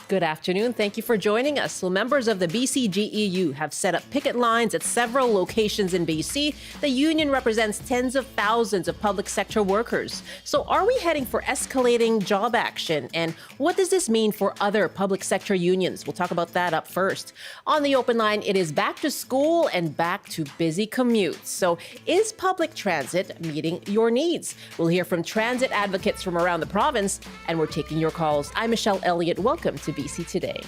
Good afternoon. Thank you for joining us. Well, members of the BCGEU have set up picket lines at several locations in BC. The union represents tens of thousands of public sector workers. So are we heading for escalating job action? And what does this mean for other public sector unions? We'll talk about that up first. On the open line, it is back to school and back to busy commutes. So is public transit meeting your needs? We'll hear from transit advocates from around the province, and we're taking your calls. I'm Michelle Elliott. Welcome to BC Today.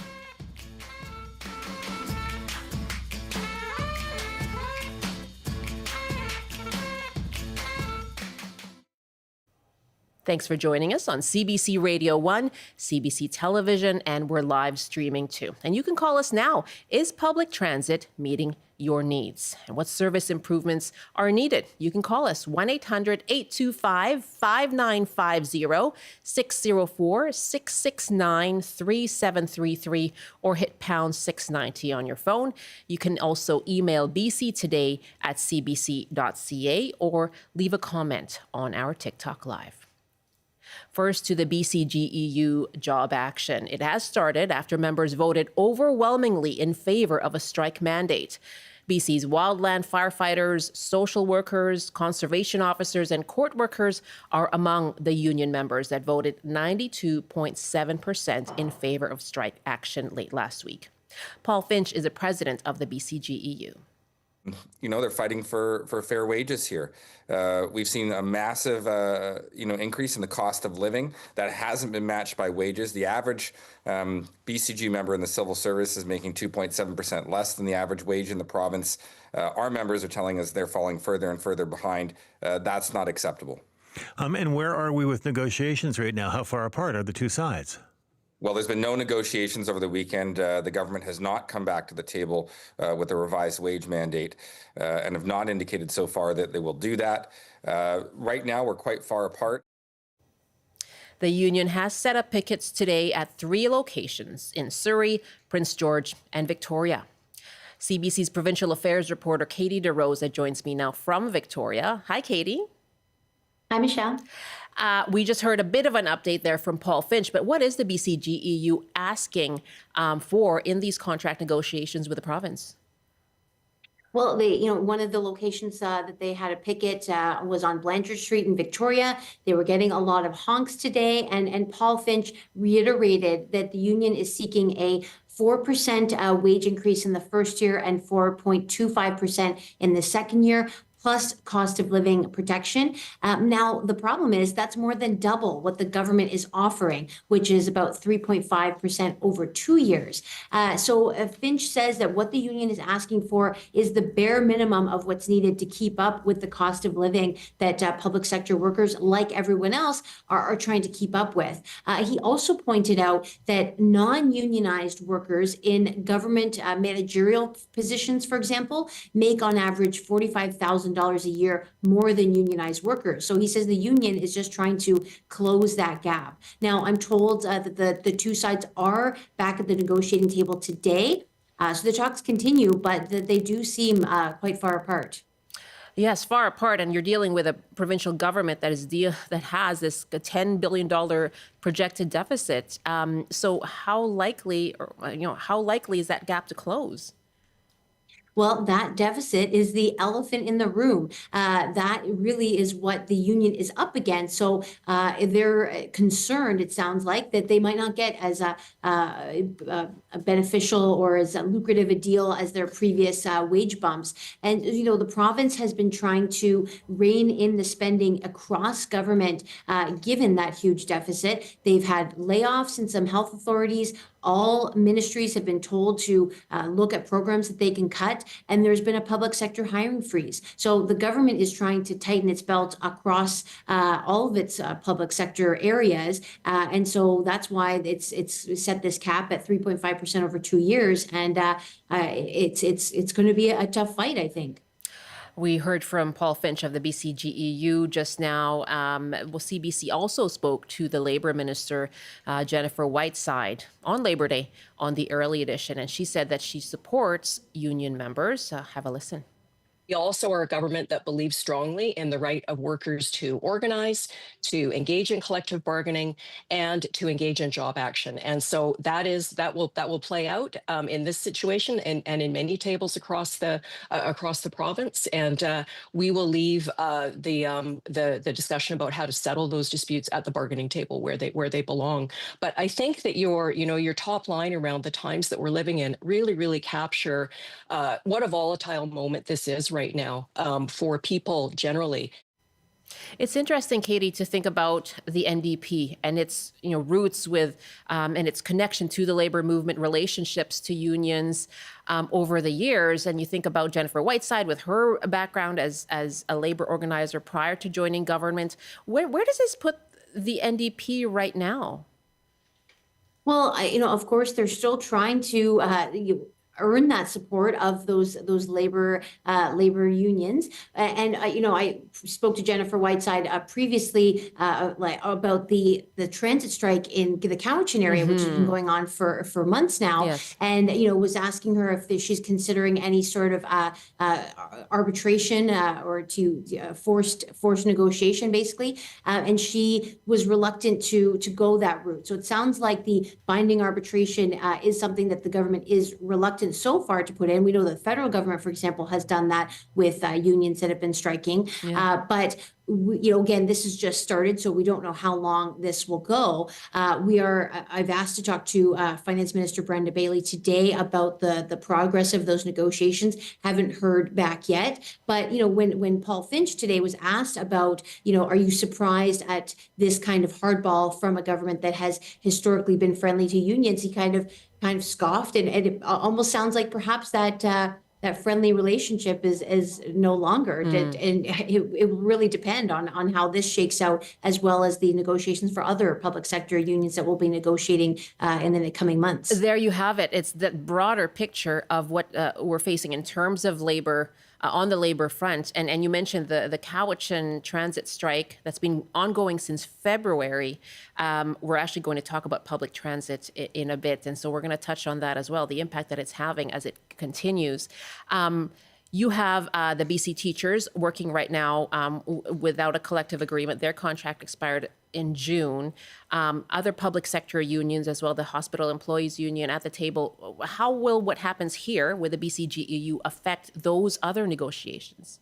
Thanks for joining us on CBC Radio 1, CBC Television, and we're live streaming too. And you can call us now. Is public transit meeting your needs? And what service improvements are needed? You can call us 1-800-825-5950, 604-669-3733, or hit pound 690 on your phone. You can also email bctoday@cbc.ca or leave a comment on our TikTok Live. First, to the BCGEU job action. It has started after members voted overwhelmingly in favor of a strike mandate. BC's wildland firefighters, social workers, conservation officers, and court workers are among the union members that voted 92.7% in favor of strike action late last week. Paul Finch is the president of the BCGEU. You know, they're fighting for fair wages here. We've seen a massive, increase in the cost of living that hasn't been matched by wages. The average BCG member in the civil service is making 2.7% less than the average wage in the province. Our members are telling us they're falling further and further behind. That's not acceptable. And where are we with negotiations right now? How far apart are the two sides? Well, there's been no negotiations over the weekend. The government has not come back to the table with a revised wage mandate and have not indicated so far that they will do that. Right now, we're quite far apart. The union has set up pickets today at 3 locations in Surrey, Prince George, and Victoria. CBC's provincial affairs reporter Katie DeRosa joins me now from Victoria. Hi, Katie. Hi, Michelle. We just heard a bit of an update there from Paul Finch, but what is the BCGEU asking for in these contract negotiations with the province? Well, one of the locations that they had a picket was on Blanchard Street in Victoria. They were getting a lot of honks today, and Paul Finch reiterated that the union is seeking a 4% wage increase in the first year and 4.25% in the second year, plus cost of living protection. Now, the problem is that's more than double what the government is offering, which is about 3.5% over 2 years. So Finch says that what the union is asking for is the bare minimum of what's needed to keep up with the cost of living that public sector workers, like everyone else, are trying to keep up with. He also pointed out that non-unionized workers in government managerial positions, for example, make on average $45,000 a year more than unionized workers. So he says the union is just trying to close that gap. Now, I'm told that the two sides are back at the negotiating table today. So the talks continue, but they do seem quite far apart. Yes, far apart, and you're dealing with a provincial government that has this $10 billion projected deficit. So how likely is that gap to close? Well, that deficit is the elephant in the room. That really is what the union is up against. So they're concerned, it sounds like, that they might not get as a beneficial or as lucrative a deal as their previous wage bumps. And, the province has been trying to rein in the spending across government, given that huge deficit. They've had layoffs in some health authorities. All ministries have been told to look at programs that they can cut, and there's been a public sector hiring freeze. So the government is trying to tighten its belt across all of its public sector areas, and so that's why it's set this cap at 3.5% over 2 years, and it's going to be a tough fight, I think. We heard from Paul Finch of the BCGEU just now. CBC also spoke to the Labour Minister, Jennifer Whiteside, on Labour Day on the early edition, and she said that she supports union members. Have a listen. We also are a government that believes strongly in the right of workers to organize, to engage in collective bargaining, and to engage in job action. And so that will play out in this situation and in many tables across the province. And we will leave the discussion about how to settle those disputes at the bargaining table where they belong. But I think that your top line around the times that we're living in really capture what a volatile moment this is right now for people generally. It's interesting, Katie, to think about the NDP and its roots with and its connection to the labor movement, relationships to unions over the years. And you think about Jennifer Whiteside with her background as a labor organizer prior to joining government. Where does this put the NDP right now? Well, of course, they're still trying to earn that support of those labor unions. And I spoke to Jennifer Whiteside previously about the transit strike in the Cowichan area, which has been going on for months now. Yes. And was asking her if she's considering any sort of arbitration or to forced negotiation, basically. And she was reluctant to go that route. So it sounds like the binding arbitration is something that the government is reluctant so far to put in. We know the federal government, for example, has done that with unions that have been striking. Yeah. But again, this has just started, so we don't know how long this will go. I've asked to talk to Finance Minister Brenda Bailey today about the progress of those negotiations. Haven't heard back yet. But when Paul Finch today was asked about, are you surprised at this kind of hardball from a government that has historically been friendly to unions, he kind of scoffed, and it almost sounds like perhaps that friendly relationship is no longer. And it will really depend on how this shakes out, as well as the negotiations for other public sector unions that we'll be negotiating in the coming months. There you have it. It's the broader picture of what we're facing in terms of labor on the labor front. And you mentioned the Cowichan transit strike that's been ongoing since February. We're actually going to talk about public transit in a bit. And so we're going to touch on that as well, the impact that it's having as it continues. You have the BC teachers working right now without a collective agreement. Their contract expired in June. Other public sector unions as well, the hospital employees union at the table. How will what happens here with the BCGEU affect those other negotiations?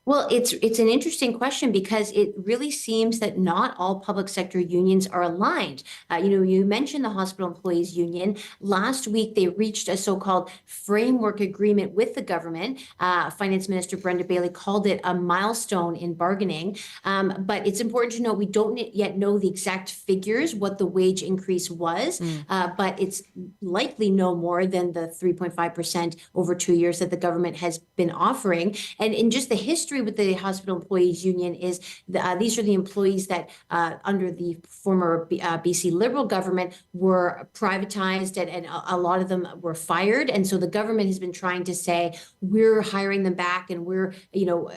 Well, it's an interesting question because it really seems that not all public sector unions are aligned. You mentioned the hospital employees union. Last week, they reached a so-called framework agreement with the government. Finance Minister Brenda Bailey called it a milestone in bargaining. But it's important to note we don't yet know the exact figures, what the wage increase was, but it's likely no more than the 3.5% over 2 years that the government has been offering. And in just the history with the hospital employees union is these are the employees that under the former BC Liberal government were privatized, and a lot of them were fired. And so the government has been trying to say, we're hiring them back and we're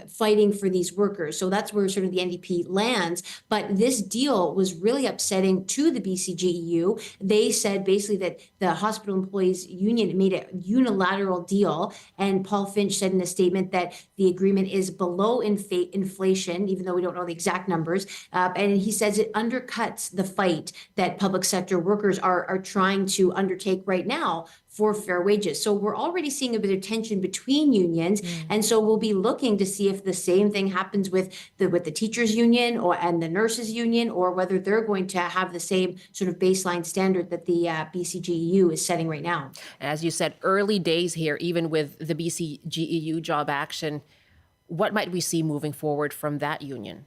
fighting for these workers. So that's where sort of the NDP lands. But this deal was really upsetting to the BCGEU. They said basically that the hospital employees union made a unilateral deal. And Paul Finch said in a statement that the agreement is below inflation, even though we don't know the exact numbers. And he says it undercuts the fight that public sector workers are trying to undertake right now for fair wages. So we're already seeing a bit of tension between unions. And so we'll be looking to see if the same thing happens with the teachers union and the nurses union, or whether they're going to have the same sort of baseline standard that the BCGEU is setting right now. As you said, early days here, even with the BCGEU job action. What might we see moving forward from that union?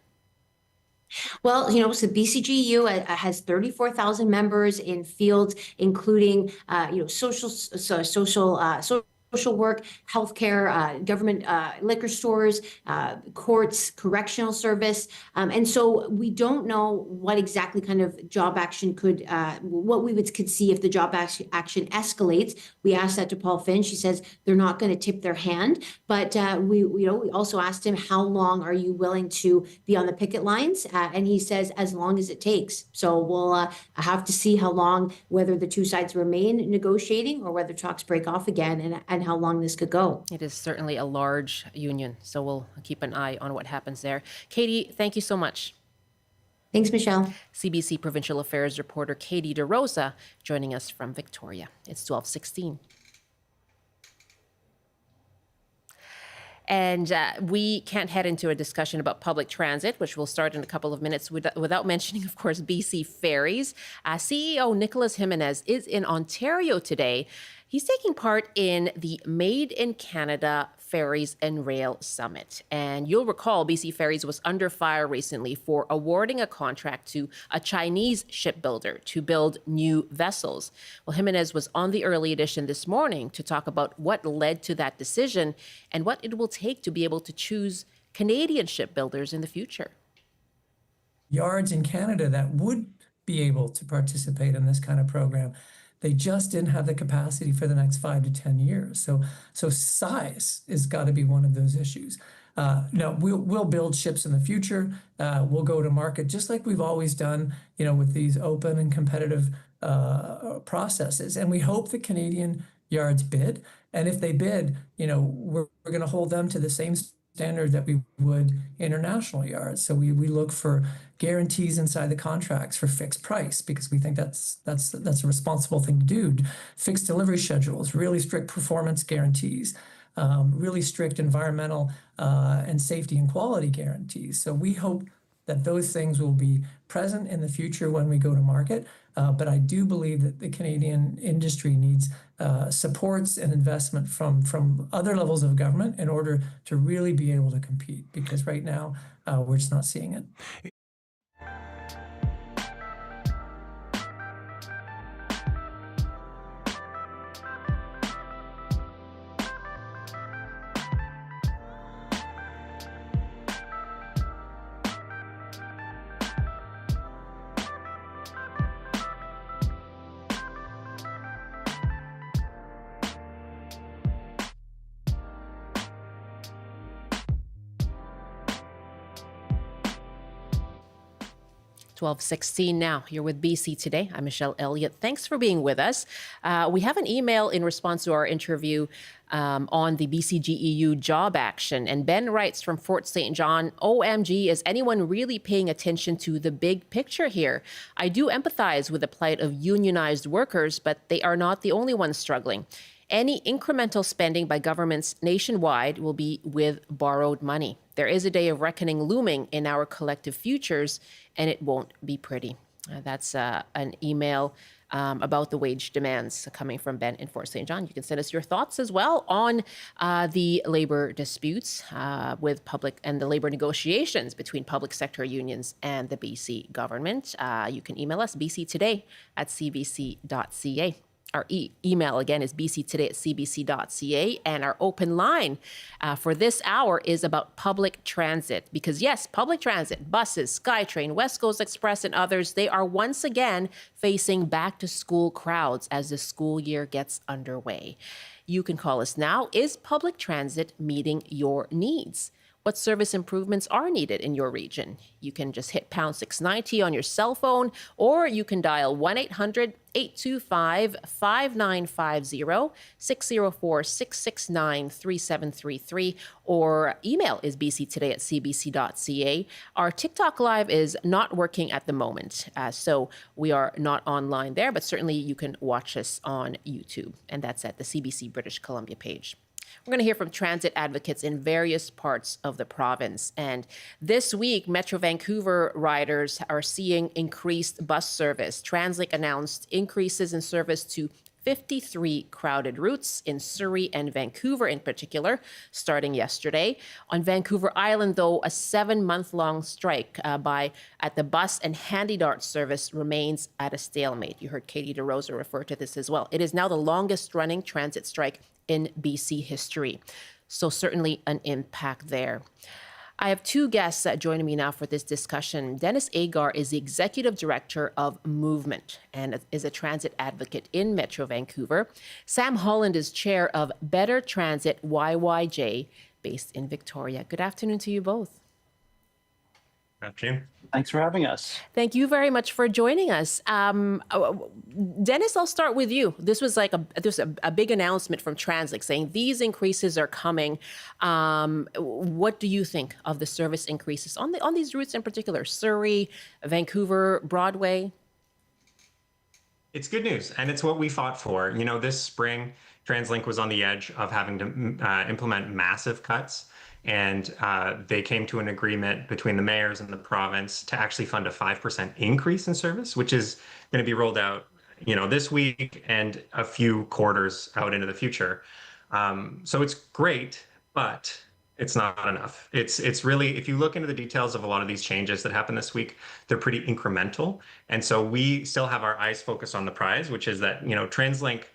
Well, so BCGEU has 34,000 members in fields, including, social work, healthcare, government liquor stores, courts, correctional service. And so we don't know what exactly kind of job action what we could see if the job action escalates. We asked that to Paul Finch. He says they're not going to tip their hand. But we also asked him, how long are you willing to be on the picket lines? And he says, as long as it takes. So we'll have to see how long, whether the two sides remain negotiating or whether talks break off again, and how long this could go. It is certainly a large union, so we'll keep an eye on what happens there. Katie, thank you so much. Thanks, Michelle. CBC Provincial Affairs reporter Katie DeRosa joining us from Victoria. It's 12:16. And we can't head into a discussion about public transit, which will start in a couple of minutes, without mentioning, of course, BC Ferries. CEO Nicholas Jimenez is in Ontario today. He's taking part in the Made in Canada Ferries and Rail Summit. And you'll recall BC Ferries was under fire recently for awarding a contract to a Chinese shipbuilder to build new vessels. Well, Jimenez was on the early edition this morning to talk about what led to that decision and what it will take to be able to choose Canadian shipbuilders in the future. Yards in Canada that would be able to participate in this kind of program, they just didn't have the capacity for the next 5 to 10 years. So size has got to be one of those issues. No, we'll build ships in the future. We'll go to market just like we've always done, with these open and competitive processes. And we hope the Canadian yards bid. And if they bid, we're going to hold them to the same standard that we would international yards. So we look for guarantees inside the contracts for fixed price, because we think that's a responsible thing to do. Fixed delivery schedules, really strict performance guarantees, really strict environmental and safety and quality guarantees. So we hope that those things will be present in the future when we go to market. But I do believe that the Canadian industry needs supports and investment from other levels of government in order to really be able to compete, because right now we're just not seeing it. $12:16 now. You're with BC Today. I'm Michelle Elliott. Thanks for being with us. We have an email in response to our interview on the BCGEU job action. And Ben writes from Fort St. John, OMG, is anyone really paying attention to the big picture here? I do empathize with the plight of unionized workers, but they are not the only ones struggling. Any incremental spending by governments nationwide will be with borrowed money. There is a day of reckoning looming in our collective futures, and it won't be pretty. That's an email about the wage demands coming from Ben in Fort St. John. You can send us your thoughts as well on the labor disputes with public and the labor negotiations between public sector unions and the BC government. You can email us bctoday@cbc.ca. Our email, again, is bctoday@cbc.ca. And our open line for this hour is about public transit. Because, yes, public transit, buses, SkyTrain, West Coast Express, and others, they are once again facing back-to-school crowds as the school year gets underway. You can call us now. Is public transit meeting your needs? What service improvements are needed in your region? You can just hit pound 690 on your cell phone, or you can dial 1-800-825-5950, 604-669-3733, or email is bctoday@cbc.ca. Our TikTok Live is not working at the moment, so we are not online there, but certainly you can watch us on YouTube, and that's at the CBC British Columbia page. We're going to hear from transit advocates in various parts of the province. And this week, Metro Vancouver riders are seeing increased bus service. TransLink announced increases in service to 53 crowded routes in Surrey and Vancouver in particular, starting yesterday. On Vancouver Island, though, a 7-month-long strike at the bus and Handy Dart service remains at a stalemate. You heard Katie DeRosa refer to this as well. It is now the longest-running transit strike in BC history. So certainly an impact there. I have two guests joining me now for this discussion. Denis Agar is the Executive Director of Movement and is a transit advocate in Metro Vancouver. Sam Holland is Chair of Better Transit YYJ, based in Victoria. Good afternoon to you both. Afternoon. Thanks for having us. Thank you very much for joining us. Dennis, I'll start with you. This was like a big announcement from Translink saying these increases are coming. What do you think of the service increases on these routes in particular, Surrey, Vancouver, Broadway? It's good news, and it's what we fought for. You know, this spring, Translink was on the edge of having to implement massive cuts. And they came to an agreement between the mayors and the province to actually fund a 5% increase in service, which is going to be rolled out, you know, this week and a few quarters out into the future. So it's great, but it's not enough. It's really, if you look into the details of a lot of these changes that happened this week, they're pretty incremental. And so we still have our eyes focused on the prize, which is that, you know, Translink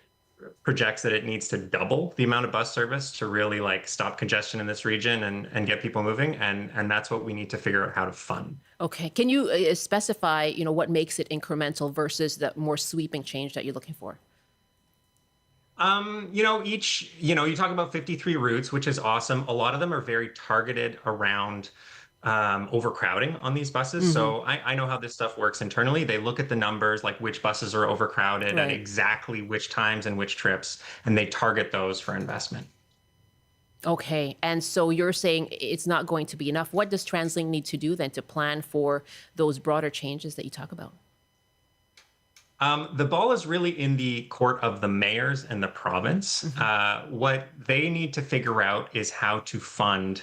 projects that it needs to double the amount of bus service to really like stop congestion in this region and get people moving. And that's what we need to figure out how to fund. Okay. Can you specify, you know, what makes it incremental versus the more sweeping change that you're looking for? You know, you talk about 53 routes, which is awesome. A lot of them are very targeted around overcrowding on these buses. Mm-hmm. So I know how this stuff works internally. They look at the numbers, like which buses are overcrowded at exactly which times and which trips, and they target those for investment. Okay. And so you're saying it's not going to be enough. What does Translink need to do then to plan for those broader changes that you talk about? The ball is really in the court of the mayors and the province. Mm-hmm. What they need to figure out is how to fund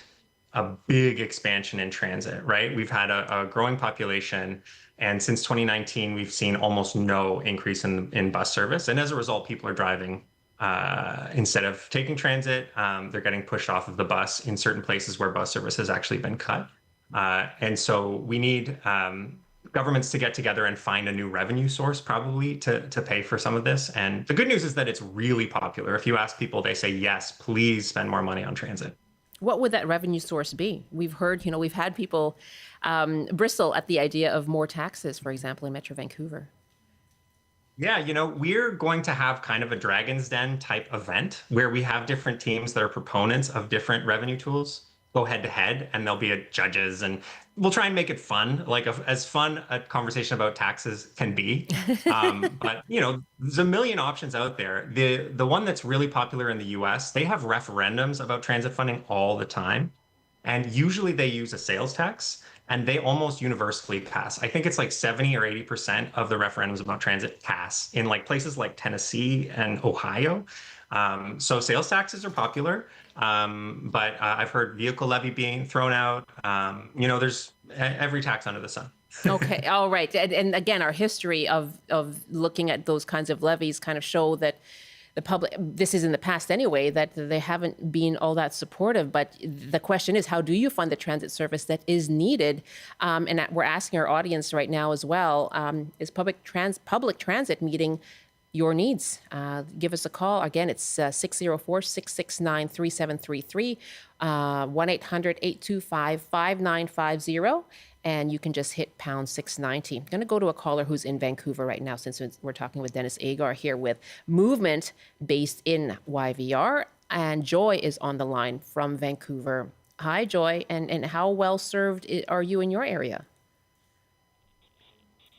a big expansion in transit, right? We've had a growing population, and since 2019, we've seen almost no increase in bus service. And as a result, people are driving instead of taking transit. They're getting pushed off of the bus in certain places where bus service has actually been cut. And so we need governments to get together and find a new revenue source probably to pay for some of this. And the good news is that it's really popular. If you ask people, they say, yes, please spend more money on transit. What would that revenue source be? We've heard, you know, we've had people bristle at the idea of more taxes, for example, in Metro Vancouver. Yeah, you know, we're going to have kind of a Dragon's Den type event where we have different teams that are proponents of different revenue tools go head to head, and there'll be judges, and we'll try and make it fun, like as fun a conversation about taxes can be. But you know, there's a million options out there. The one that's really popular in the US, they have referendums about transit funding all the time, and usually they use a sales tax, and they almost universally pass. I think it's like 70 or 80% of the referendums about transit pass in like places like Tennessee and Ohio. So sales taxes are popular. But I've heard vehicle levy being thrown out. You know, there's every tax under the sun. Okay. All right. And again, our history of looking at those kinds of levies kind of show that the public, this is in the past anyway, that they haven't been all that supportive. But the question is, how do you fund the transit service that is needed? And we're asking our audience right now as well, is public transit meeting your needs? Give us a call. Again, it's 604-669-3733, 1-800-825-5950. And you can just hit pound 690. I'm going to go to a caller who's in Vancouver right now, since we're talking with Denis Agar here with Movement based in YVR. And Joy is on the line from Vancouver. Hi, Joy. And how well served are you in your area?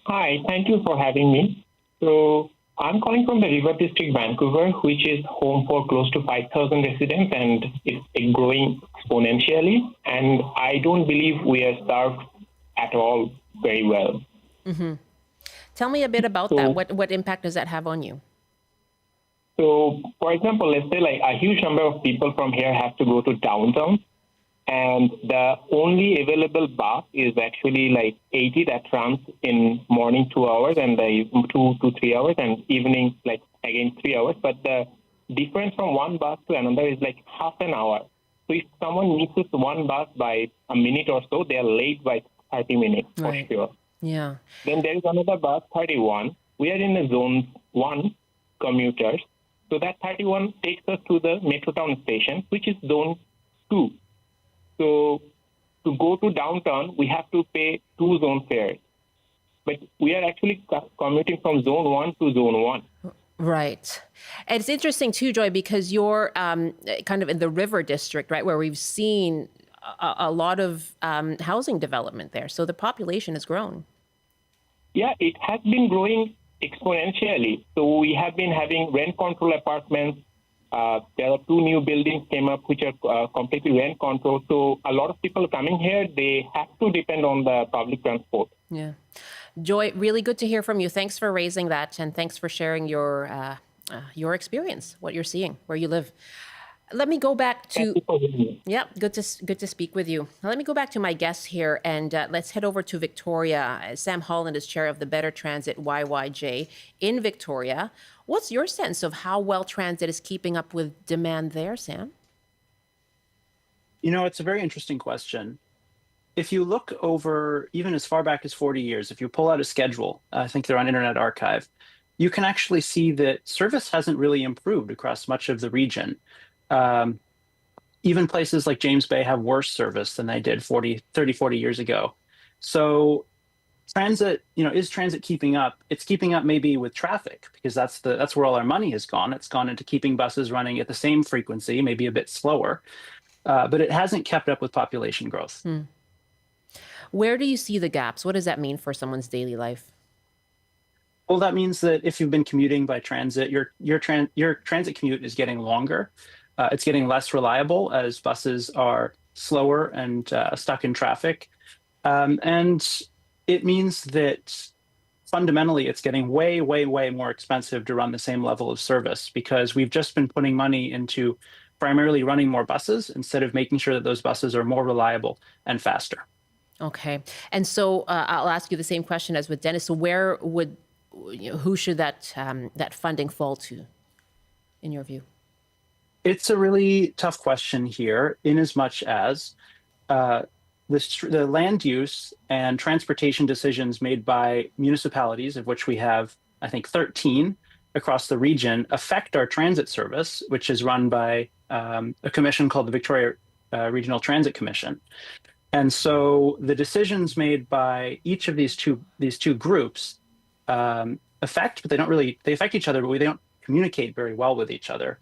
Hi, thank you for having me. So I'm calling from the River District, Vancouver, which is home for close to 5,000 residents, and it's growing exponentially. And I don't believe we are served at all very well. Mm-hmm. Tell me a bit about that. What impact does that have on you? So, for example, let's say like a huge number of people from here have to go to downtown, and the only available bus is actually like 80 that runs in morning 2 hours and the 2 to 3 hours, and evening like again 3 hours. But the difference from one bus to another is like half an hour. So if someone misses one bus by a minute or so, they are late by 30 minutes for sure. Yeah. Then there is another bus, 31. We are in the zone 1 commuters. So that 31 takes us to the Metrotown station, which is zone 2. So to go to downtown, we have to pay 2 zone fares. But we are actually commuting from zone 1 to zone 1. Right. And it's interesting too, Joy, because you're kind of in the River District, right, where we've seen a lot of housing development there. So the population has grown. Yeah, it has been growing exponentially. So we have been having rent control apartments. There are 2 new buildings came up which are completely rent controlled. So a lot of people coming here, they have to depend on the public transport. Yeah. Joy, really good to hear from you. Thanks for raising that, and thanks for sharing your experience, what you're seeing, where you live. Let me go back to, yeah, good to speak with you. Let me go back to my guests here, and let's head over to Victoria. Sam Holland is chair of the Better Transit YYJ in Victoria. What's your sense of how well transit is keeping up with demand there, Sam? You know, it's a very interesting question. If you look over even as far back as 40 years, if you pull out a schedule, I think they're on Internet Archive, you can actually see that service hasn't really improved across much of the region. Even places like James Bay have worse service than they did 30, 40 years ago. So transit, you know, is transit keeping up? It's keeping up maybe with traffic, because that's where all our money has gone. It's gone into keeping buses running at the same frequency, maybe a bit slower, but it hasn't kept up with population growth. Where do you see the gaps? What does that mean for someone's daily life? Well, that means that if you've been commuting by transit, your transit commute is getting longer. It's getting less reliable as buses are slower and stuck in traffic. And it means that fundamentally it's getting way, way, way more expensive to run the same level of service, because we've just been putting money into primarily running more buses instead of making sure that those buses are more reliable and faster. Okay. And so I'll ask you the same question as with Dennis. So where would, who should that funding fall to, in your view? It's a really tough question here, in as much as the land use and transportation decisions made by municipalities, of which we have, I think, 13 across the region, affect our transit service, which is run by a commission called the Victoria Regional Transit Commission. And so the decisions made by each of these two groups affect, but they affect each other, but they don't communicate very well with each other.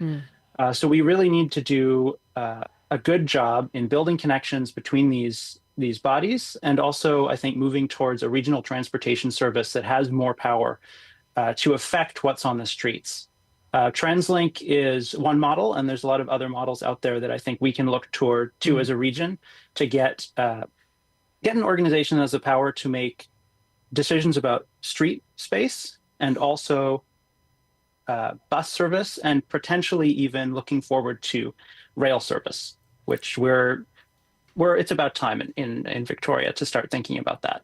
So we really need to do a good job in building connections between these bodies, and also I think moving towards a regional transportation service that has more power to affect what's on the streets. TransLink is one model, and there's a lot of other models out there that I think we can look toward to as a region to get an organization that has the power to make decisions about street space and also bus service, and potentially even looking forward to rail service, which it's about time in Victoria to start thinking about that.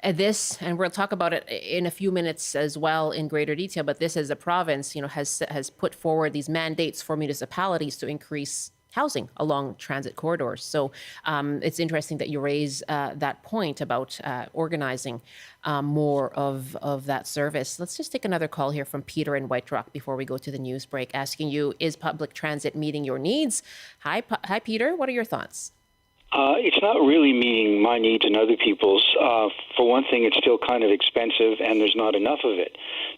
And we'll talk about it in a few minutes as well in greater detail, but this as a province, has put forward these mandates for municipalities to increase housing along transit corridors. So it's interesting that you raise that point about organizing more of that service. Let's just take another call here from Peter in White Rock before we go to the news break, asking you, is public transit meeting your needs? Hi, Peter. What are your thoughts? It's not really meeting my needs and other people's. For one thing, it's still kind of expensive, and there's not enough of it.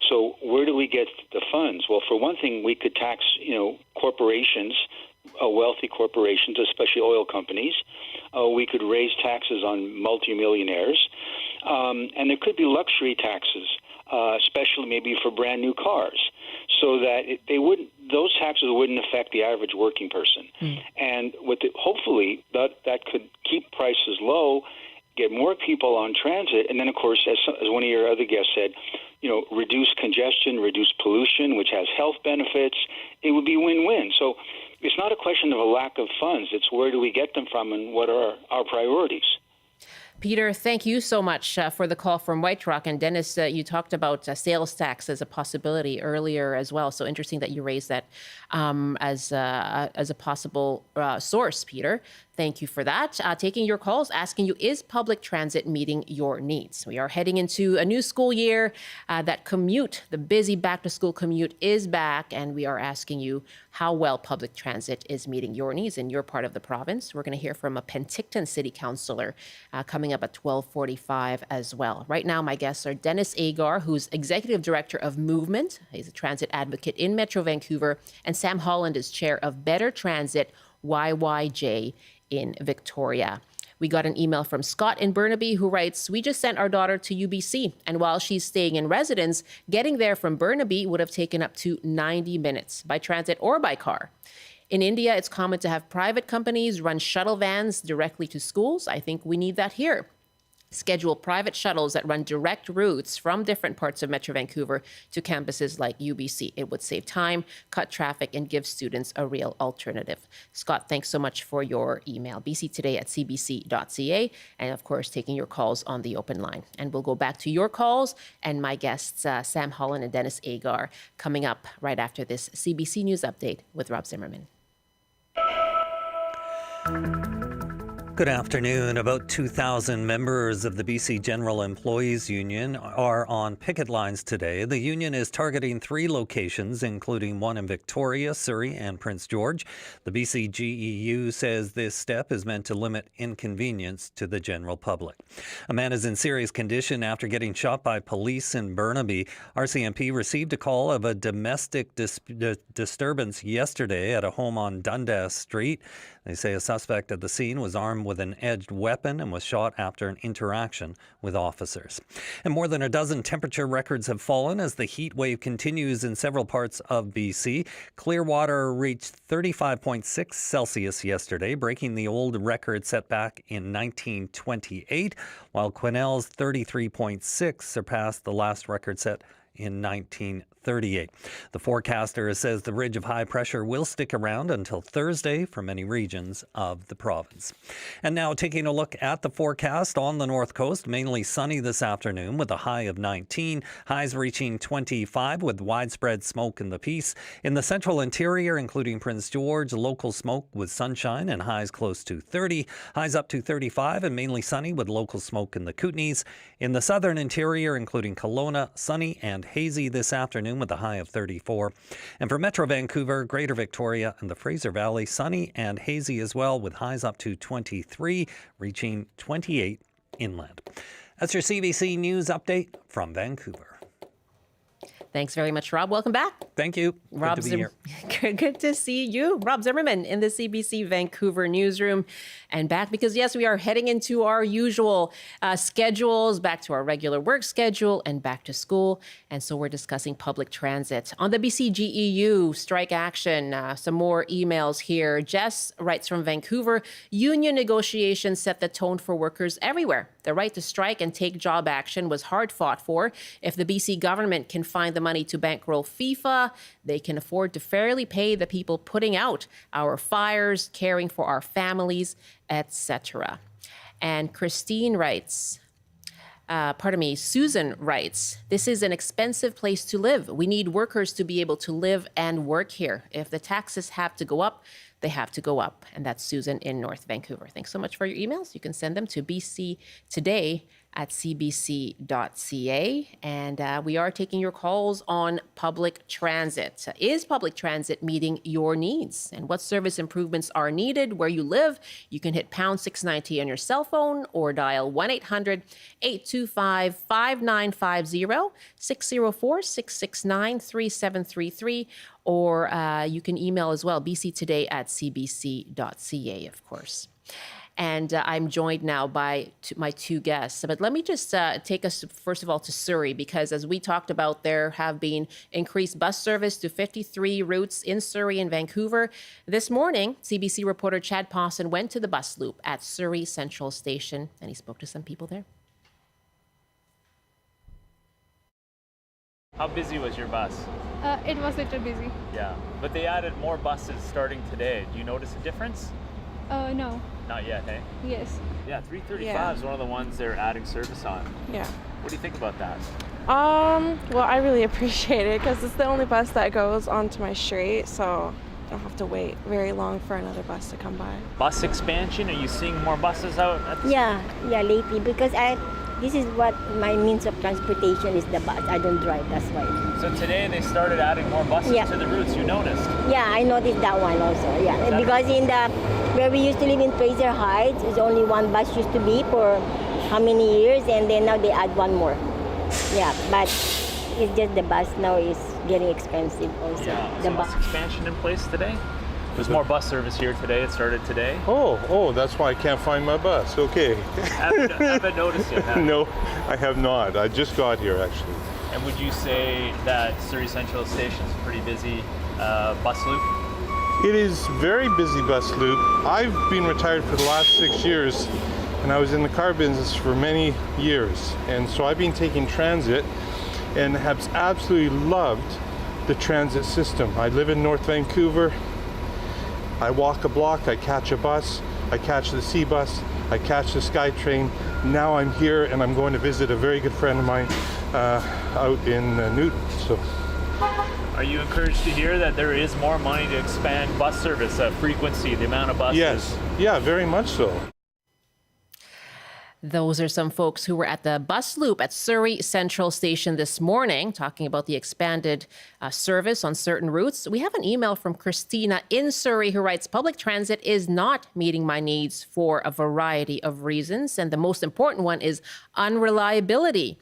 So where do we get the funds? Well, for one thing, we could tax, corporations, wealthy corporations, especially oil companies. We could raise taxes on multimillionaires, and there could be luxury taxes, especially maybe for brand new cars, so that those taxes wouldn't affect the average working person. And hopefully that could keep prices low, get more people on transit, and then, of course, as one of your other guests said, reduce congestion, reduce pollution, which has health benefits. It would be win-win. So it's not a question of a lack of funds. It's where do we get them from, and what are our priorities? Peter, thank you so much for the call from White Rock. And Dennis, you talked about sales tax as a possibility earlier as well. So interesting that you raised that as a possible source, Peter. Thank you for that. Taking your calls, asking you, is public transit meeting your needs? We are heading into a new school year. That commute, the busy back-to-school commute is back, and we are asking you how well public transit is meeting your needs in your part of the province. We're going to hear from a Penticton City Councillor coming up at 12:45 as well. Right now, my guests are Denis Agar, who's Executive Director of Movement. He's a transit advocate in Metro Vancouver, and Sam Holland is Chair of Better Transit YYJ in Victoria. We got an email from Scott in Burnaby who writes, "We just sent our daughter to UBC, and while she's staying in residence, getting there from Burnaby would have taken up to 90 minutes by transit or by car. In India, it's common to have private companies run shuttle vans directly to schools. I think we need that here. Schedule private shuttles that run direct routes from different parts of Metro Vancouver to campuses like UBC. It would save time, cut traffic, and give students a real alternative." Scott, thanks so much for your email. bctoday@cbc.ca, and of course, taking your calls on the open line. And we'll go back to your calls and my guests, Sam Holland and Denis Agar, coming up right after this CBC News Update with Rob Zimmerman. Good afternoon. About 2,000 members of the BC General Employees Union are on picket lines today. The union is targeting 3 locations, including one in Victoria, Surrey, and Prince George. The BCGEU says this step is meant to limit inconvenience to the general public. A man is in serious condition after getting shot by police in Burnaby. RCMP received a call of a domestic disturbance yesterday at a home on Dundas Street. They say a suspect at the scene was armed with an edged weapon and was shot after an interaction with officers. And more than a dozen temperature records have fallen as the heat wave continues in several parts of BC. Clearwater reached 35.6 Celsius yesterday, breaking the old record set back in 1928, while Quesnel's 33.6 surpassed the last record set in 1938. The forecaster says the ridge of high pressure will stick around until Thursday for many regions of the province. And now taking a look at the forecast on the north coast, mainly sunny this afternoon with a high of 19, highs reaching 25 with widespread smoke in the Peace. In the central interior, including Prince George, local smoke with sunshine and highs close to 30, highs up to 35 and mainly sunny with local smoke in the Kootenays. In the southern interior, including Kelowna, sunny and hazy this afternoon with a high of 34. And for Metro Vancouver, Greater Victoria and the Fraser Valley, sunny and hazy as well with highs up to 23, reaching 28 inland. That's your CBC News Update from Vancouver. Thanks very much, Rob. Welcome back. Thank you. Rob, good to be here. Good to see you. Rob Zimmerman in the CBC Vancouver newsroom. And back because, yes, we are heading into our usual schedules, back to our regular work schedule and back to school. And so we're discussing public transit. On the BCGEU strike action, some more emails here. Jess writes from Vancouver, union negotiations set the tone for workers everywhere. The right to strike and take job action was hard fought for. If the BC government can find the money to bankroll FIFA, they can afford to fairly pay the people putting out our fires, caring for our families, etc. And Susan writes, this is an expensive place to live. We need workers to be able to live and work here. If the taxes have to go up, they have to go up. And that's Susan in North Vancouver. Thanks so much for your emails. You can send them to bctoday@cbc.ca. And we are taking your calls on public transit. Is public transit meeting your needs? And what service improvements are needed where you live? You can hit pound 690 on your cell phone or dial 1-800-825-5950, 604-669-3733. Or you can email as well, bctoday@cbc.ca, of course. And I'm joined now by my 2 guests. But let me just take us, first of all, to Surrey, because as we talked about, there have been increased bus service to 53 routes in Surrey and Vancouver. This morning, CBC reporter Chad Pawson went to the bus loop at Surrey Central Station, and he spoke to some people there. How busy was your bus? It was a little busy. Yeah, but they added more buses starting today. Do you notice a difference? No. Not yet, hey? Yes. Yeah, 335 is one of the ones they're adding service on. Yeah. What do you think about that? Well, I really appreciate it because it's the only bus that goes onto my street, so I don't have to wait very long for another bus to come by. Bus expansion? Are you seeing more buses out at the Yeah, lately because this is what my means of transportation is, the bus. I don't drive, that's why. So today they started adding more buses to the routes, you noticed? Yeah, I noticed that one also, yeah. Because where we used to live in Fraser Heights, there's only one bus used to be for how many years, and then now they add one more. Yeah, but it's just the bus now is getting expensive also. Yeah, so bus expansion in place today? There's more bus service here today. It started today. Oh, that's why I can't find my bus. Okay. Haven't noticed it, have you? No, I have not. I just got here, actually. And would you say that Surrey Central Station is a pretty busy bus loop? It is very busy bus loop. I've been retired for the last 6 years, and I was in the car business for many years. And so I've been taking transit and have absolutely loved the transit system. I live in North Vancouver. I walk a block, I catch a bus, I catch the C bus, I catch the SkyTrain. Now I'm here and I'm going to visit a very good friend of mine out in Newton. So, are you encouraged to hear that there is more money to expand bus service, frequency, the amount of buses? yes, yeah, very much so. Those are some folks who were at the bus loop at Surrey Central Station this morning, talking about the expanded service on certain routes. We have an email from Christina in Surrey who writes, public transit is not meeting my needs for a variety of reasons, and the most important one is unreliability.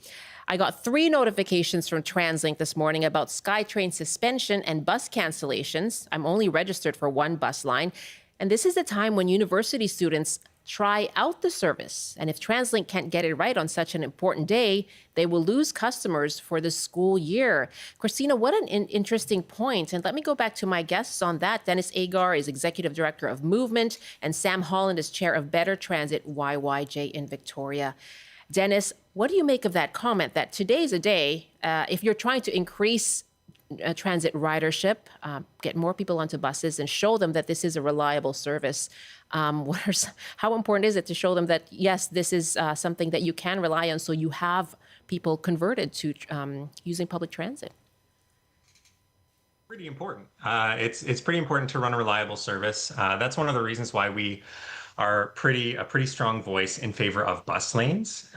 I got 3 notifications from TransLink this morning about SkyTrain suspension and bus cancellations. I'm only registered for 1 bus line, and this is the time when university students try out the service. And if TransLink can't get it right on such an important day, they will lose customers for the school year. Christina, what an interesting point. And let me go back to my guests on that. Denis Agar is Executive Director of Movement, and Sam Holland is Chair of Better Transit YYJ in Victoria. Denis, what do you make of that comment that today's a day, if you're trying to increase transit ridership, get more people onto buses and show them that this is a reliable service, how important is it to show them that, yes, this is something that you can rely on, so you have people converted to using public transit? Pretty important. It's pretty important to run a reliable service. That's one of the reasons why we are a pretty strong voice in favor of bus lanes.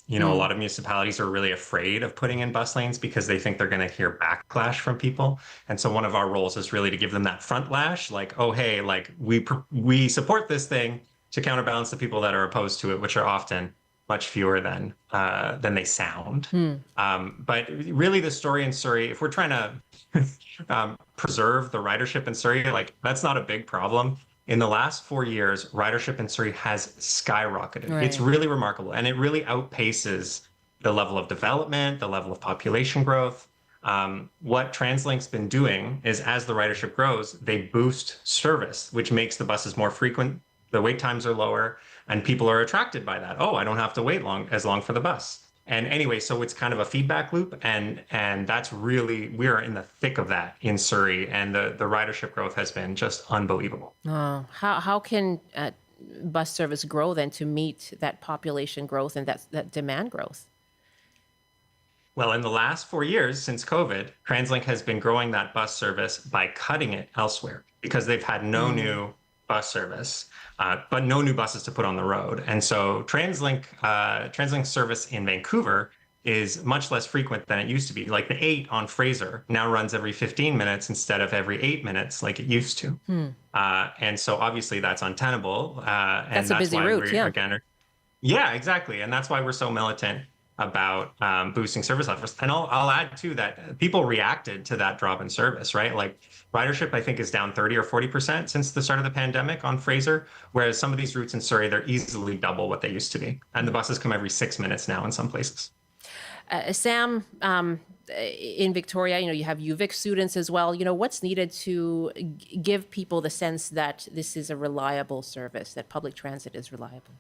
A lot of municipalities are really afraid of putting in bus lanes because they think they're going to hear backlash from people. And so one of our roles is really to give them that front lash, like, oh, hey, like we support this thing, to counterbalance the people that are opposed to it, which are often much fewer than they sound. But really the story in Surrey, if we're trying to preserve the ridership in Surrey, like that's not a big problem. In the last 4 years, ridership in Surrey has skyrocketed. Right. It's really remarkable, and it really outpaces the level of development, the level of population growth. What TransLink's been doing is, as the ridership grows, they boost service, which makes the buses more frequent, the wait times are lower, and people are attracted by that. Oh, I don't have to wait as long for the bus. And anyway, so it's kind of a feedback loop, and that's really, we're in the thick of that in Surrey, and the ridership growth has been just unbelievable. How can bus service grow then to meet that population growth and that demand growth? Well, in the last 4 years since COVID, TransLink has been growing that bus service by cutting it elsewhere because they've had no new bus service, but no new buses to put on the road. And so TransLink service in Vancouver is much less frequent than it used to be. Like the 8 on Fraser now runs every 15 minutes instead of every 8 minutes like it used to. And so obviously that's untenable. That's a busy route, yeah. Yeah, exactly. And that's why we're so militant about boosting service levels. And I'll add too that people reacted to that drop in service, right? Like ridership, I think, is down 30 or 40% since the start of the pandemic on Fraser, whereas some of these routes in Surrey, they're easily double what they used to be. And the buses come every 6 minutes now in some places. Sam, in Victoria, you have UVic students as well. What's needed to give people the sense that this is a reliable service, that public transit is reliable?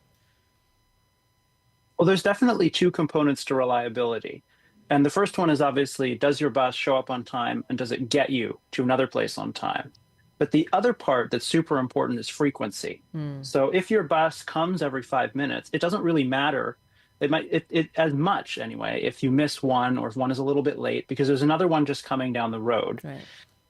Well, there's definitely 2 components to reliability. And the first one is obviously, does your bus show up on time and does it get you to another place on time? But the other part that's super important is frequency. So if your bus comes every 5 minutes, it doesn't really matter. It might as much anyway if you miss one or if one is a little bit late because there's another one just coming down the road. Right.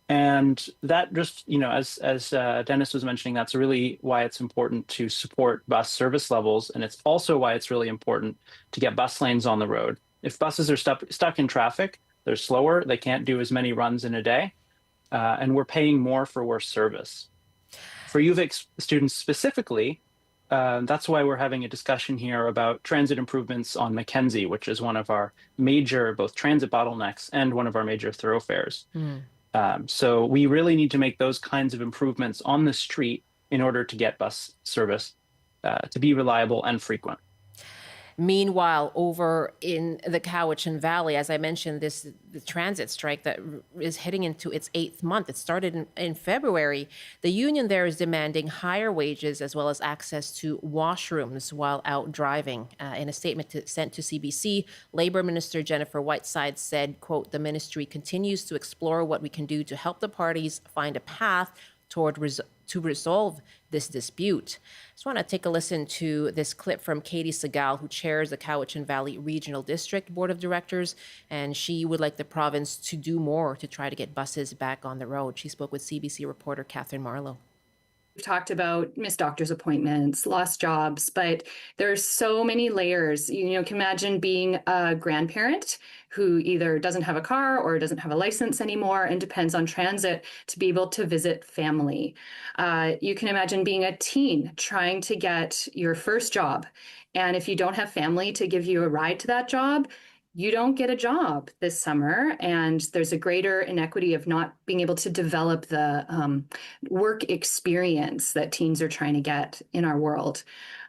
And that just, as Denis was mentioning, that's really why it's important to support bus service levels. And it's also why it's really important to get bus lanes on the road. If buses are stuck in traffic, they're slower, they can't do as many runs in a day, and we're paying more for worse service. For UVic students specifically, that's why we're having a discussion here about transit improvements on Mackenzie, which is one of our major both transit bottlenecks and one of our major thoroughfares. So we really need to make those kinds of improvements on the street in order to get bus service to be reliable and frequent. Meanwhile, over in the Cowichan Valley, as I mentioned, the transit strike that is heading into its 8th month. It started in February. The union there is demanding higher wages as well as access to washrooms while out driving. In a statement sent to CBC, Labor Minister Jennifer Whiteside said, quote, "The ministry continues to explore what we can do to help the parties find a path toward to resolve this dispute." I just want to take a listen to this clip from Katie Segal, who chairs the Cowichan Valley Regional District Board of Directors, and she would like the province to do more to try to get buses back on the road. She spoke with CBC reporter Catherine Marlowe. We've talked about missed doctor's appointments, lost jobs, but there's so many layers. You can imagine being a grandparent who either doesn't have a car or doesn't have a license anymore and depends on transit to be able to visit family. You can imagine being a teen trying to get your first job. And if you don't have family to give you a ride to that job, you don't get a job this summer, and there's a greater inequity of not being able to develop the work experience that teens are trying to get in our world.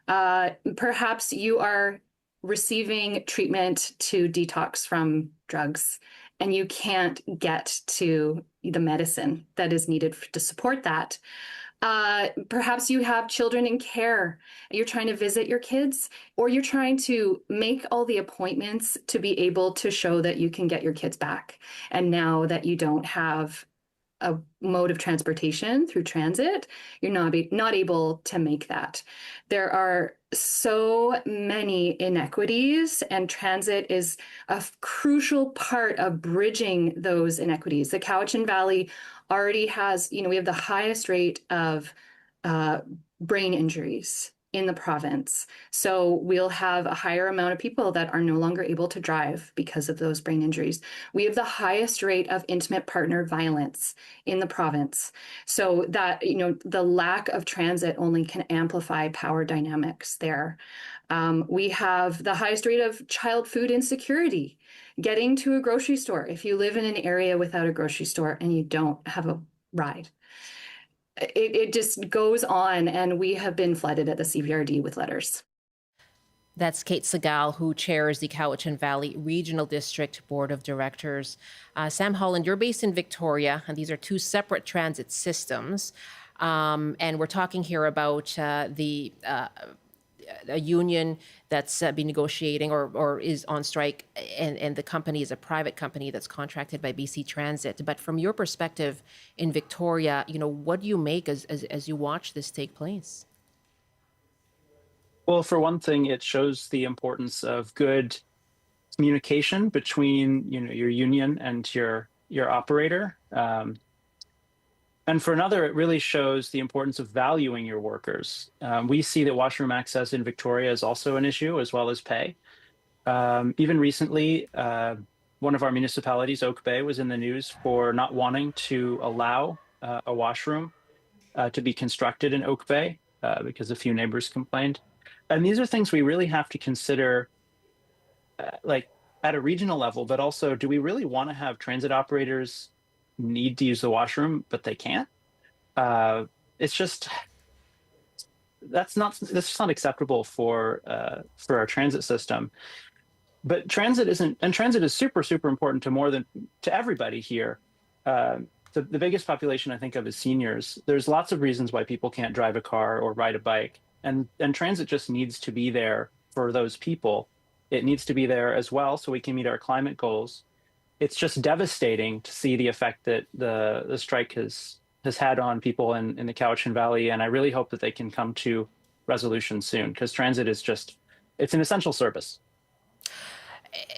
Perhaps you are receiving treatment to detox from drugs, and you can't get to the medicine that is needed to support that. Perhaps you have children in care. You're trying to visit your kids, or you're trying to make all the appointments to be able to show that you can get your kids back. And now that you don't have a mode of transportation through transit, you're not able to make that. There are so many inequities, and transit is a crucial part of bridging those inequities. The Cowichan Valley already has, we have the highest rate of brain injuries in the province. So we'll have a higher amount of people that are no longer able to drive because of those brain injuries. We have the highest rate of intimate partner violence in the province. So that, the lack of transit only can amplify power dynamics there. We have the highest rate of child food insecurity, getting to a grocery store. If you live in an area without a grocery store and you don't have a ride, it just goes on, and we have been flooded at the CVRD with letters. That's Kate Segal, who chairs the Cowichan Valley Regional District Board of Directors. Sam Holland, you're based in Victoria, and these are two separate transit systems. And we're talking here about a union that's been negotiating or is on strike, and the company is a private company that's contracted by BC Transit. But from your perspective in Victoria, what do you make as you watch this take place? Well, for one thing, it shows the importance of good communication between your union and your operator. And for another, it really shows the importance of valuing your workers. We see that washroom access in Victoria is also an issue, as well as pay. Even recently, one of our municipalities, Oak Bay, was in the news for not wanting to allow a washroom to be constructed in Oak Bay because a few neighbors complained. And these are things we really have to consider, like at a regional level, but also, do we really want to have transit operators need to use the washroom, but they can't? It's just, that's not acceptable for our transit system. But transit is super, super important to everybody here. The biggest population I think of is seniors. There's lots of reasons why people can't drive a car or ride a bike, and transit just needs to be there for those people. It needs to be there as well so we can meet our climate goals. It's just devastating to see the effect that the strike has had on people in the Cowichan Valley, and I really hope that they can come to resolution soon, because transit is it's an essential service.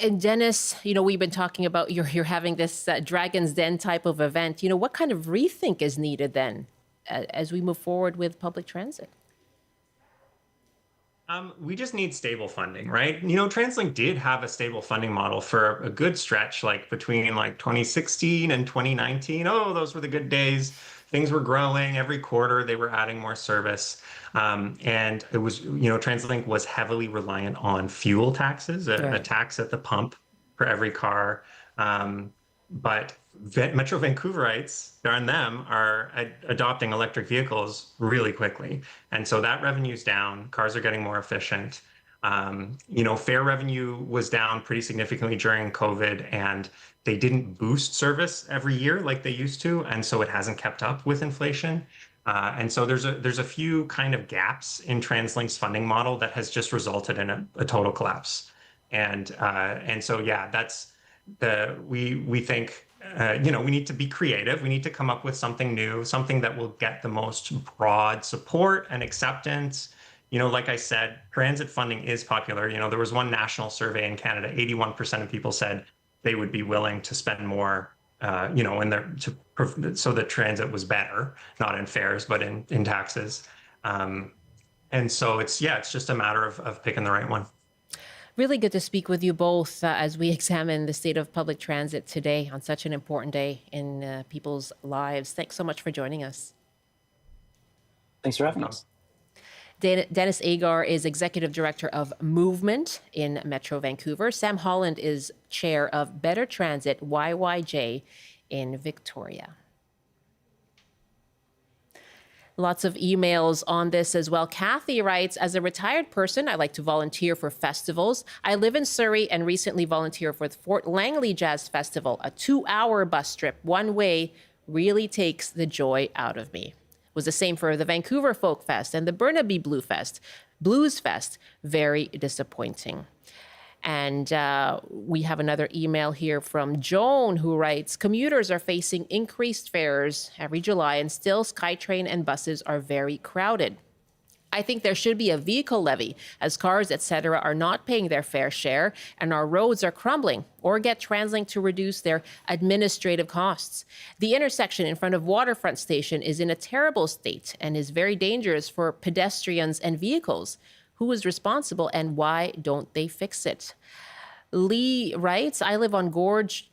And Dennis, we've been talking about you're having this Dragon's Den type of event. What kind of rethink is needed then as we move forward with public transit? We just need stable funding, right? TransLink did have a stable funding model for a good stretch, like between 2016 and 2019. Oh, those were the good days. Things were growing every quarter. They were adding more service. And it was, TransLink was heavily reliant on fuel taxes, a tax at the pump for every car. But Metro Vancouverites, darn them, are adopting electric vehicles really quickly. And so that revenue's down, cars are getting more efficient. Fare revenue was down pretty significantly during COVID, and they didn't boost service every year like they used to. And so it hasn't kept up with inflation. And so there's a few kind of gaps in TransLink's funding model that has just resulted in a total collapse. And so, yeah, that's we think, we need to be creative. We need to come up with something new, something that will get the most broad support and acceptance. Like I said, transit funding is popular. There was one national survey in Canada, 81% of people said they would be willing to spend more, so that transit was better, not in fares, but in taxes. And so it's just a matter of picking the right one. Really good to speak with you both as we examine the state of public transit today on such an important day in people's lives. Thanks so much for joining us. Thanks for having us. Denis Agar is Executive Director of Movement in Metro Vancouver. Sam Holland is Chair of Better Transit YYJ in Victoria. Lots of emails on this as well. Kathy writes, as a retired person, I like to volunteer for festivals. I live in Surrey and recently volunteered for the Fort Langley Jazz Festival. A 2-hour bus trip one way really takes the joy out of me. It was the same for the Vancouver Folk Fest and the Burnaby Blues Fest. Very disappointing. And we have another email here from Joan, who writes, commuters are facing increased fares every July and still SkyTrain and buses are very crowded. I think there should be a vehicle levy as cars, etc., are not paying their fair share and our roads are crumbling, or get TransLink to reduce their administrative costs. The intersection in front of Waterfront Station is in a terrible state and is very dangerous for pedestrians and vehicles. Who is responsible and why don't they fix it? Lee writes, I lived on Gorge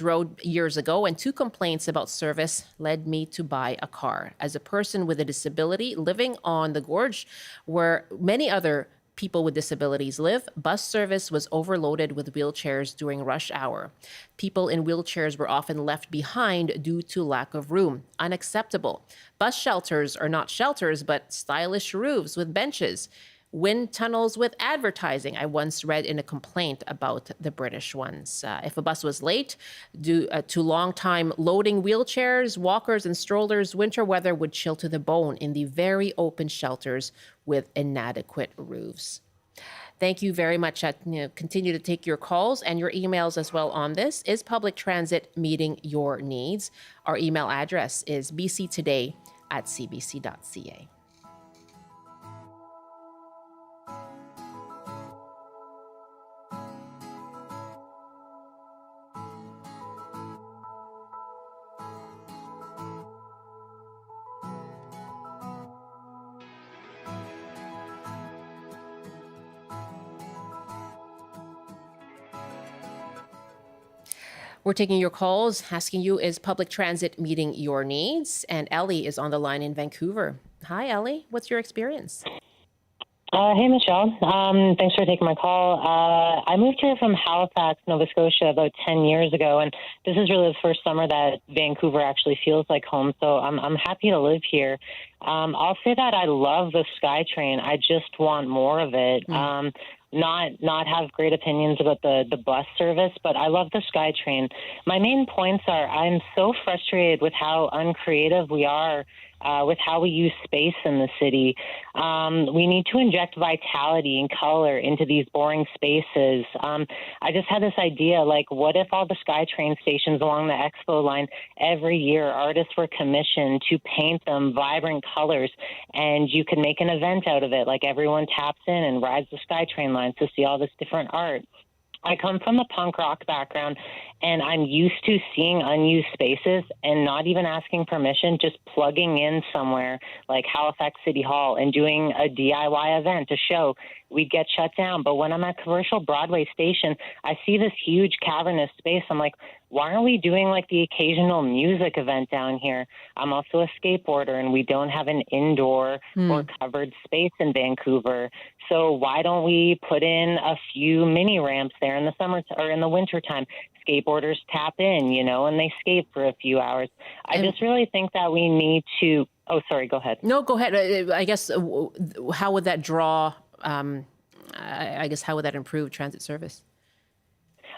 Road years ago, and 2 complaints about service led me to buy a car. As a person with a disability living on the Gorge, where many other people with disabilities live, bus service was overloaded with wheelchairs during rush hour. People in wheelchairs were often left behind due to lack of room. Unacceptable. Bus shelters are not shelters, but stylish roofs with benches. Wind tunnels with advertising. I once read in a complaint about the British ones. If a bus was late due to long time loading wheelchairs, walkers, and strollers, winter weather would chill to the bone in the very open shelters with inadequate roofs. Thank you very much. Continue to take your calls and your emails as well on this. Is public transit meeting your needs? Our email address is bctoday@cbc.ca. We're taking your calls, asking you, is public transit meeting your needs? And Ellie is on the line in Vancouver. Hi, Ellie. What's your experience? Hey, Michelle. Thanks for taking my call. I moved here from Halifax, Nova Scotia about 10 years ago, and this is really the first summer that Vancouver actually feels like home, so I'm happy to live here. I'll say that I love the SkyTrain. I just want more of it. Not have great opinions about the bus service, but I love the SkyTrain. My main points are I'm so frustrated with how uncreative we are with how we use space in the city. We need to inject vitality and color into these boring spaces. I just had this idea, like, what if all the SkyTrain stations along the Expo line, every year artists were commissioned to paint them vibrant colors, and you could make an event out of it, like everyone taps in and rides the SkyTrain line to see all this different art. I come from a punk rock background, and I'm used to seeing unused spaces and not even asking permission, just plugging in somewhere like Halifax City Hall and doing a DIY event, a show. We'd get shut down. But when I'm at Commercial Broadway Station, I see this huge cavernous space. I'm like, why aren't we doing like the occasional music event down here? I'm also a skateboarder, and we don't have an indoor or covered space in Vancouver. So why don't we put in a few mini ramps there in the summer or in the wintertime? skateboarders tap in, and they skate for a few hours. I just really think that we need to, oh, sorry, go ahead. No, go ahead. I guess, how would that draw, I guess, how would that improve transit service?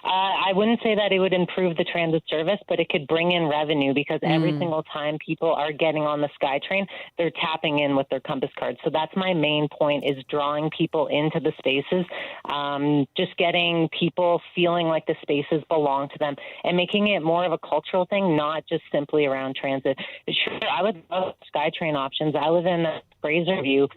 I wouldn't say that it would improve the transit service, but it could bring in revenue because every single time people are getting on the SkyTrain, they're tapping in with their Compass card. So that's my main point, is drawing people into the spaces, just getting people feeling like the spaces belong to them and making it more of a cultural thing, not just simply around transit. Sure, I would love SkyTrain options. I live in Fraser View,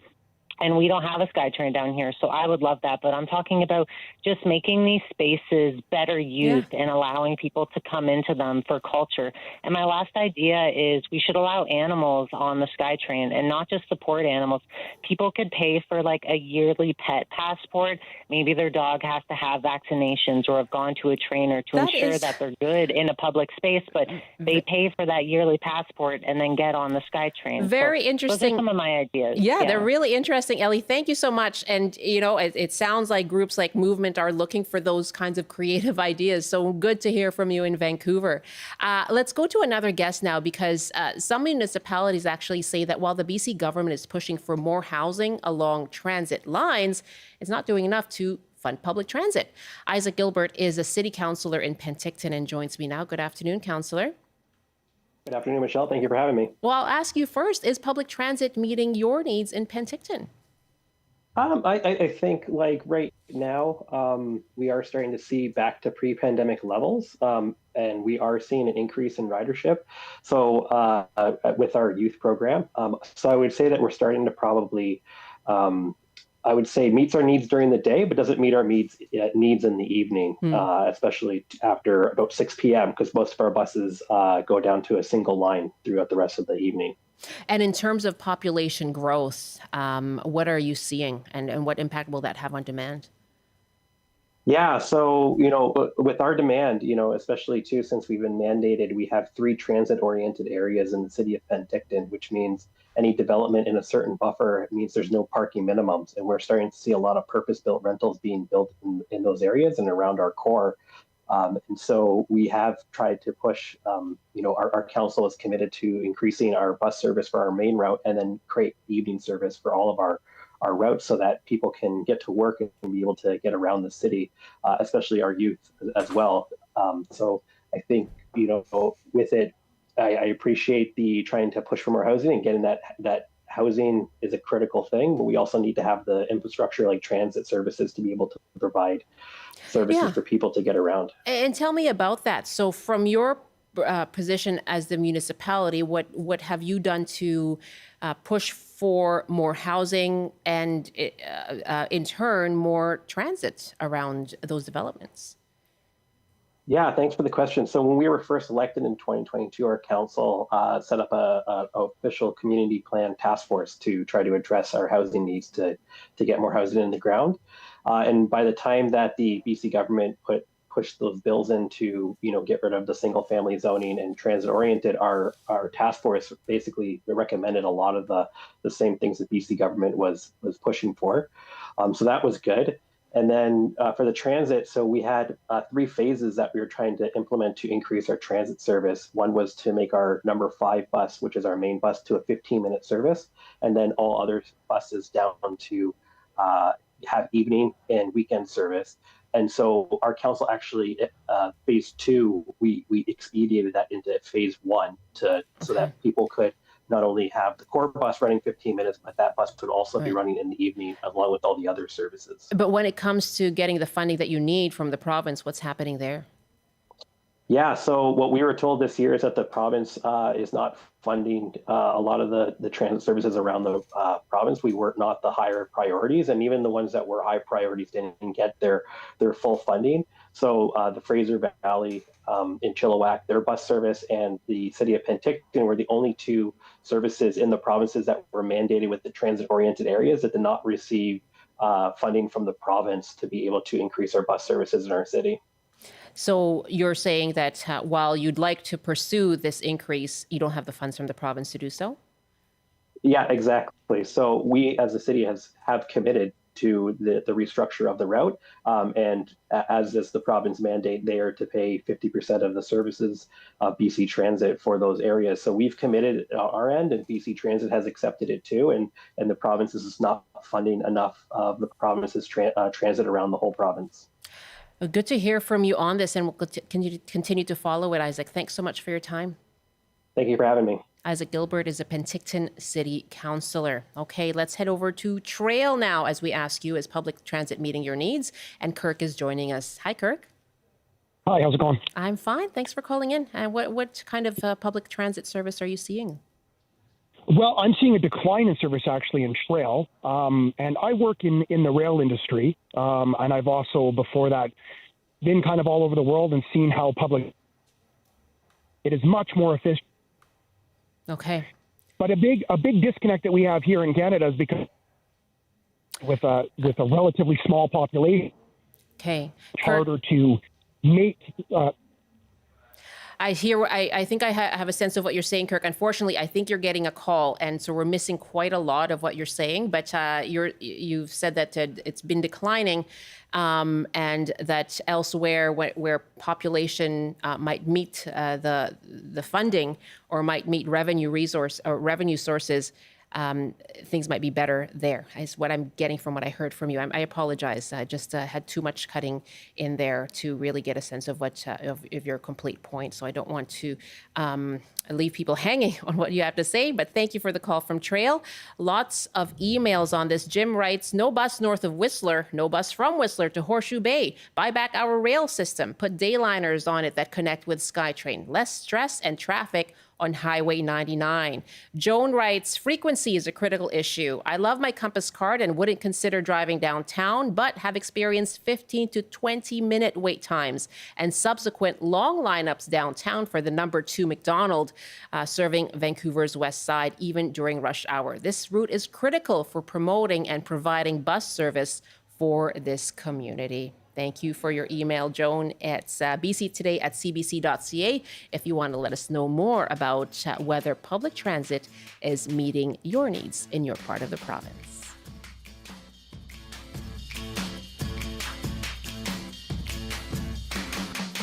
and we don't have a SkyTrain down here, so I would love that. But I'm talking about just making these spaces better used and allowing people to come into them for culture. And my last idea is we should allow animals on the SkyTrain and not just support animals. People could pay for like a yearly pet passport. Maybe their dog has to have vaccinations or have gone to a trainer to ensure that they're good in a public space, but they pay for that yearly passport and then get on the SkyTrain. Very interesting. Those are some of my ideas. Yeah, they're really interesting. Ellie, thank you so much. And, it sounds like groups like Movement are looking for those kinds of creative ideas. So good to hear from you in Vancouver. Let's go to another guest now, because some municipalities actually say that while the BC government is pushing for more housing along transit lines, it's not doing enough to fund public transit. Isaac Gilbert is a city councillor in Penticton and joins me now. Good afternoon, councillor. Good afternoon, Michelle. Thank you for having me. Well, I'll ask you first, is public transit meeting your needs in Penticton? I think like right now, we are starting to see back to pre-pandemic levels, and we are seeing an increase in ridership. So with our youth program, so I would say that we're starting to probably, I would say meets our needs during the day, but doesn't meet our needs in the evening, especially after about 6 p.m. because most of our buses go down to a single line throughout the rest of the evening. And in terms of population growth, what are you seeing and what impact will that have on demand? Yeah, so, with our demand, especially too, since we've been mandated, we have 3 transit-oriented areas in the city of Penticton, which means any development in a certain buffer means there's no parking minimums. And we're starting to see a lot of purpose-built rentals being built in those areas and around our core. And so we have tried to push, our council is committed to increasing our bus service for our main route and then create evening service for all of our routes so that people can get to work and be able to get around the city, especially our youth as well. So I think, with it, I appreciate the trying to push for more housing and getting that housing is a critical thing, but we also need to have the infrastructure like transit services to be able to provide services for people to get around. And tell me about that. So from your position as the municipality, what have you done to push for more housing and in turn more transit around those developments? Yeah, thanks for the question. So when we were first elected in 2022, our council set up a official community plan task force to try to address our housing needs to get more housing in the ground. And by the time that the BC government pushed those bills in to get rid of the single family zoning and transit oriented, our task force basically recommended a lot of the same things that BC government was pushing for. So that was good. And then for the transit, so we had 3 phases that we were trying to implement to increase our transit service. One was to make our number 5 bus, which is our main bus, to a 15-minute service, and then all other buses down to have evening and weekend service. And so our council actually, phase 2, we expedited that into phase 1 so that people could not only have the core bus running 15 minutes, but that bus would also be running in the evening along with all the other services. But when it comes to getting the funding that you need from the province, what's happening there? Yeah, so what we were told this year is that the province is not funding a lot of the transit services around the province. We were not the higher priorities, and even the ones that were high priorities didn't get their full funding. So the Fraser Valley in Chilliwack, their bus service, and the city of Penticton were the only 2 services in the provinces that were mandated with the transit-oriented areas that did not receive funding from the province to be able to increase our bus services in our city. So you're saying that while you'd like to pursue this increase, you don't have the funds from the province to do so? Yeah, exactly. So we as a city have committed to the restructure of the route. And as is the province mandate, they are to pay 50% of the services of BC Transit for those areas. So we've committed our end, and BC Transit has accepted it too. And the province is not funding enough of the province's transit around the whole province. Good to hear from you on this, and we'll continue to follow it, Isaac. Thanks so much for your time. Thank you for having me. Isaac Gilbert is a Penticton City Councillor. Okay, let's head over to Trail now as we ask you, is public transit meeting your needs? And Kirk is joining us. Hi, Kirk. Hi, how's it going? I'm fine. Thanks for calling in. And what kind of public transit service are you seeing? Well, I'm seeing a decline in service actually in Trail. And I work in the rail industry. And I've also, before that, been kind of all over the world and seen how it is much more efficient. Okay. But a big disconnect that we have here in Canada is because with a relatively small population, okay, it's harder to make. I think I have a sense of what you're saying, Kirk. Unfortunately, I think you're getting a call, and so we're missing quite a lot of what you're saying. But you've said that it's been declining, and that elsewhere where population might meet the funding or might meet revenue sources, things might be better there, is what I'm getting from what I heard from you. I apologize. I just had too much cutting in there to really get a sense of what of your complete point. So I don't want to leave people hanging on what you have to say, but thank you for the call from Trail. Lots of emails on this. Jim writes, no bus north of Whistler, no bus from Whistler to Horseshoe Bay. Buy back our rail system. Put dayliners on it that connect with SkyTrain. Less stress and traffic on Highway 99. Joan writes, frequency is a critical issue. I love my Compass card and wouldn't consider driving downtown, but have experienced 15 to 20 minute wait times and subsequent long lineups downtown for the number 2 McDonald serving Vancouver's west side, even during rush hour. This route is critical for promoting and providing bus service for this community. Thank you for your email, Joan. It's bctoday@cbc.ca if you want to let us know more about whether public transit is meeting your needs in your part of the province.